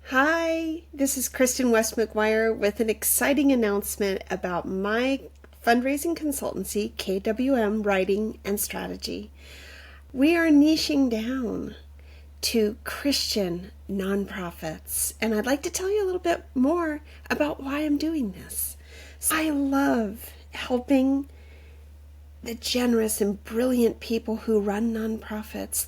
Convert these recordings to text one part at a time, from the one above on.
Hi, this is Kristen West McGuire with an exciting announcement about my fundraising consultancy, KWM Writing and Strategy. We are niching down to Christian nonprofits, and I'd like to tell you a little bit more about why I'm doing this. I love helping the generous and brilliant people who run nonprofits.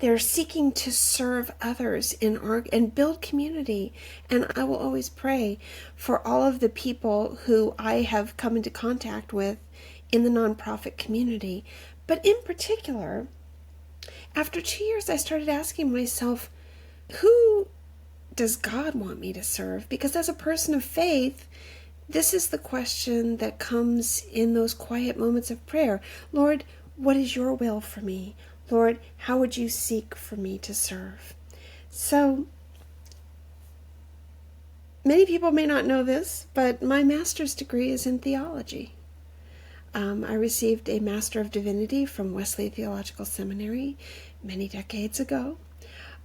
They're seeking to serve others and build community. And I will always pray for all of the people who I have come into contact with in the nonprofit community. But in particular, after 2 years, I started asking myself, who does God want me to serve? Because as a person of faith, this is the question that comes in those quiet moments of prayer. Lord, what is your will for me? Lord, how would you seek for me to serve? So, many people may not know this, but my master's degree is in theology. I received a Master of Divinity from Wesley Theological Seminary many decades ago.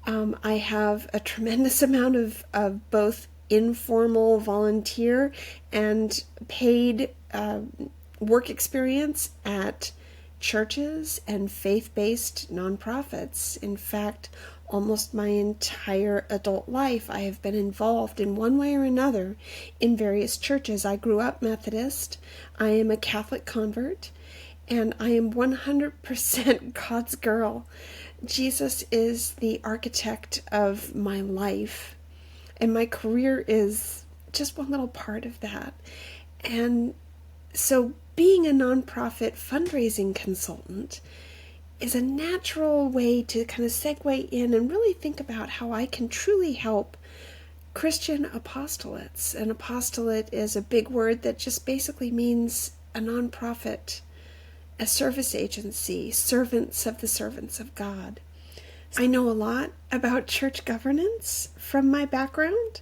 I have a tremendous amount of both informal volunteer and paid work experience at churches and faith-based nonprofits. In fact, almost my entire adult life, I have been involved in one way or another in various churches. I grew up Methodist. I am a Catholic convert, and I am 100% God's girl. Jesus is the architect of my life, and my career is just one little part of that. And so being a nonprofit fundraising consultant is a natural way to kind of segue in and really think about how I can truly help Christian apostolates. An apostolate is a big word that just basically means a nonprofit, a service agency, servants of the servants of God. I know a lot about church governance from my background,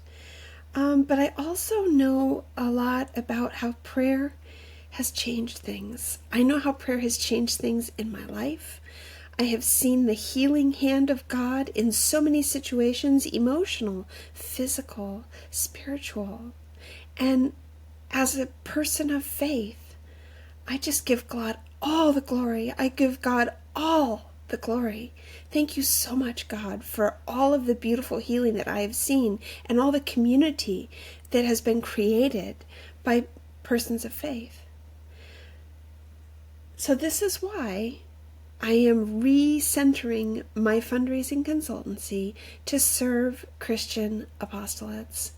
but I also know a lot about how prayer has changed things. I know how prayer has changed things in my life. I have seen the healing hand of God in so many situations, emotional, physical, spiritual. And as a person of faith, I just give God all the glory. I give God all the glory. Thank you so much, God, for all of the beautiful healing that I have seen and all the community that has been created by persons of faith. So this is why I am recentering my fundraising consultancy to serve Christian apostolates.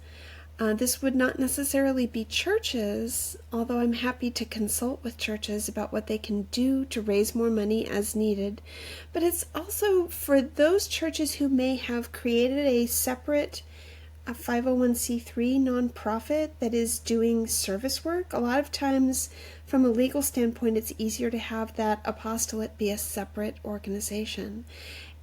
This would not necessarily be churches, although I'm happy to consult with churches about what they can do to raise more money as needed. But it's also for those churches who may have created a separate 501c3 nonprofit that is doing service work. A lot of times, from a legal standpoint, it's easier to have that apostolate be a separate organization.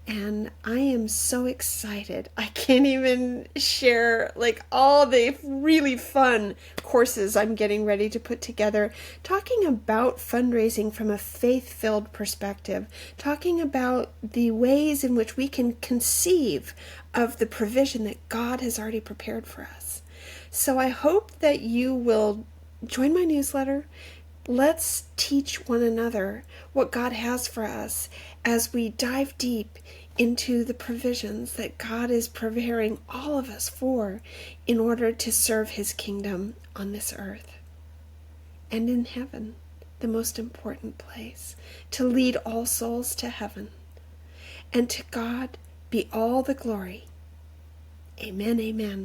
And I am so excited. I can't even share all the really fun courses I'm getting ready to put together, talking about fundraising from a faith-filled perspective, talking about the ways in which we can conceive of the provision that God has already prepared for us. So I hope that you will join my newsletter. Let's teach one another what God has for us as we dive deep into the provisions that God is preparing all of us for in order to serve His kingdom on this earth and in heaven, the most important place, to lead all souls to heaven. And to God be all the glory. Amen, amen.